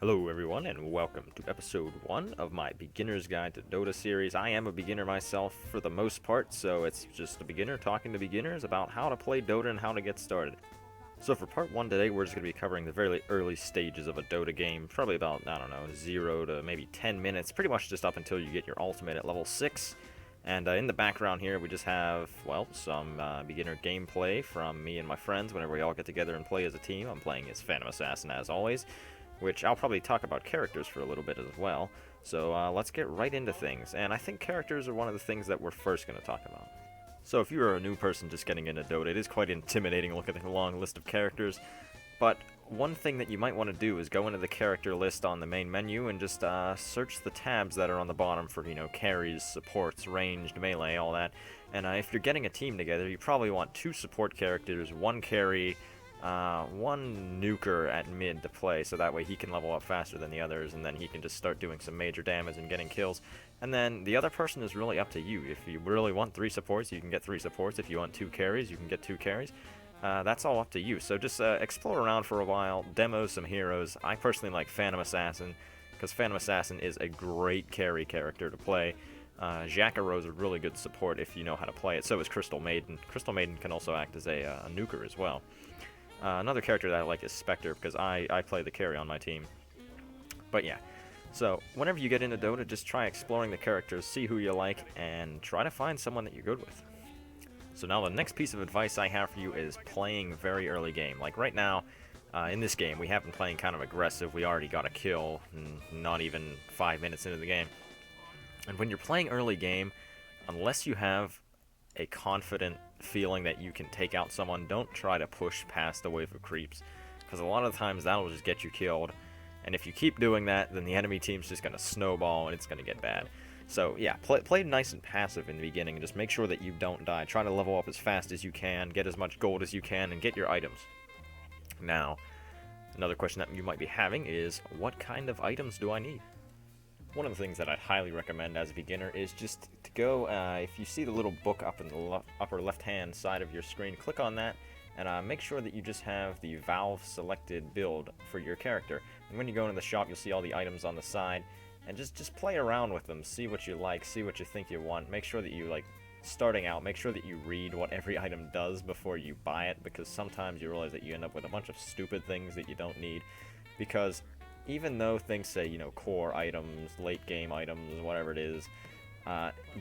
Hello everyone and welcome to episode 1 of my Beginner's Guide to Dota series. I am a beginner myself for the most part, so it's just a beginner talking to beginners about how to play Dota and how to get started. So for part 1 today, we're just going to be covering the very early stages of a Dota game, probably about, 0 to maybe 10 minutes, pretty much just up until you get your ultimate at level 6. And in the background here, we just have, some beginner gameplay from me and my friends whenever we all get together and play as a team. I'm playing as Phantom Assassin as always, which I'll probably talk about characters for a little bit as well. So let's get right into things, and I think characters are one of the things that we're first going to talk about. So if you're a new person just getting into Dota, it is quite intimidating looking at the long list of characters, but one thing that you might want to do is go into the character list on the main menu and just search the tabs that are on the bottom for, carries, supports, ranged, melee, all that. And if you're getting a team together, you probably want 2 support characters, 1 carry, 1 nuker at mid to play, so that way he can level up faster than the others, and then he can just start doing some major damage and getting kills. And then the other person is really up to you. If you really want 3 supports, you can get 3 supports. If you want 2 carries, you can get 2 carries. That's all up to you. So just explore around for a while, demo some heroes. I personally like Phantom Assassin, because Phantom Assassin is a great carry character to play. Jacaro is a really good support if you know how to play it. So is Crystal Maiden. Crystal Maiden can also act as a nuker as well. Another character that I like is Spectre, because I play the carry on my team. But yeah, so whenever you get into Dota, just try exploring the characters, see who you like, and try to find someone that you're good with. So now the next piece of advice I have for you is playing very early game. Like right now, in this game, we have been playing kind of aggressive. We already got a kill, not even 5 minutes into the game. And when you're playing early game, unless you have a confident feeling that you can take out someone, don't try to push past the wave of creeps, because a lot of the times that'll just get you killed, and if you keep doing that, then the enemy team's just going to snowball and it's going to get bad. So yeah, play nice and passive in the beginning and just make sure that you don't die. Try to level up as fast as you can, get as much gold as you can, and get your items. Now, another question that you might be having is, what kind of items do I need? One of the things that I'd highly recommend as a beginner is just to go, if you see the little book up in the upper left-hand side of your screen, click on that, and make sure that you just have the Valve selected build for your character. And when you go into the shop, you'll see all the items on the side, and just play around with them, see what you like, see what you think you want. Make sure that you, starting out, make sure that you read what every item does before you buy it, because sometimes you realize that you end up with a bunch of stupid things that you don't need, because even though things say, core items, late game items, whatever it is,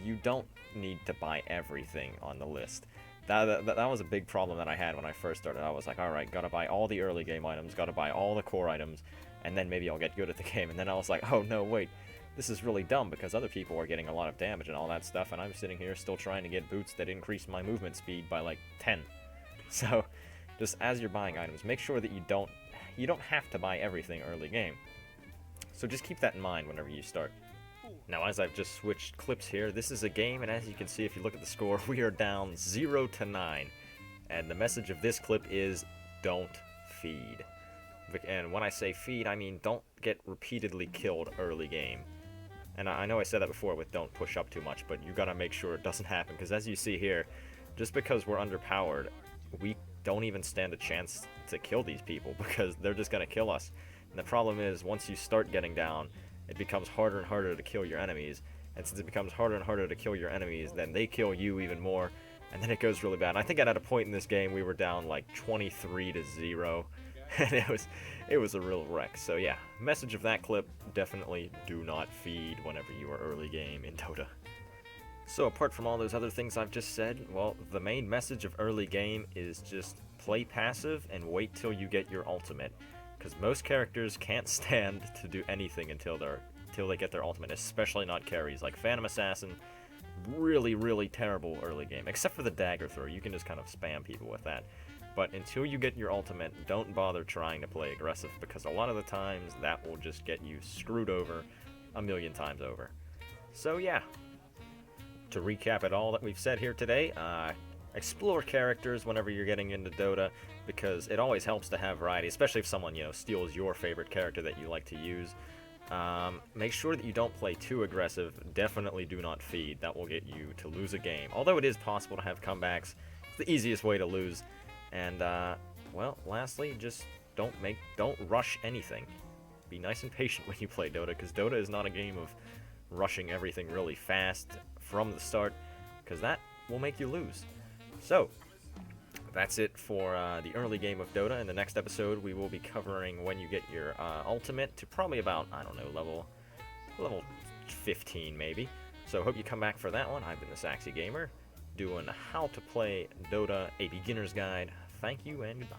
you don't need to buy everything on the list. That was a big problem that I had when I first started. I was like, alright, gotta buy all the early game items, gotta buy all the core items, and then maybe I'll get good at the game. And then I was like, oh no, wait, this is really dumb, because other people are getting a lot of damage and all that stuff, and I'm sitting here still trying to get boots that increase my movement speed by 10. So, just as you're buying items, make sure that you don't have to buy everything early game. So just keep that in mind whenever you start. Now, as I've just switched clips here, this is a game, and as you can see if you look at the score, we are down 0-9. And the message of this clip is, don't feed. And when I say feed, I mean don't get repeatedly killed early game. And I know I said that before with don't push up too much, but you gotta make sure it doesn't happen, because as you see here, just because we're underpowered, we don't even stand a chance to kill these people, because they're just gonna kill us. And the problem is, once you start getting down, it becomes harder and harder to kill your enemies, and since it becomes harder and harder to kill your enemies, then they kill you even more, and then it goes really bad. And I think at a point in this game we were down 23-0, and it was a real wreck. So yeah, message of that clip, definitely do not feed whenever you are early game in Dota. So apart from all those other things I've just said, well, the main message of early game is just play passive and wait till you get your ultimate. Because most characters can't stand to do anything until they get their ultimate, especially not carries. Like Phantom Assassin, really terrible early game. Except for the dagger throw, you can just kind of spam people with that. But until you get your ultimate, don't bother trying to play aggressive, because a lot of the times that will just get you screwed over a million times over. So yeah, to recap it all that we've said here today, explore characters whenever you're getting into Dota, because it always helps to have variety, especially if someone, steals your favorite character that you like to use. Make sure that you don't play too aggressive. Definitely do not feed. That will get you to lose a game. Although it is possible to have comebacks, it's the easiest way to lose. And, lastly, just don't rush anything. be nice and patient when you play Dota, because Dota is not a game of rushing everything really fast from the start, because that will make you lose. So, that's it for the early game of Dota. In the next episode, we will be covering when you get your ultimate to probably about, I don't know, level 15 maybe. So hope you come back for that one. I've been the Saxy Gamer, doing how to play Dota, a beginner's guide. Thank you and goodbye.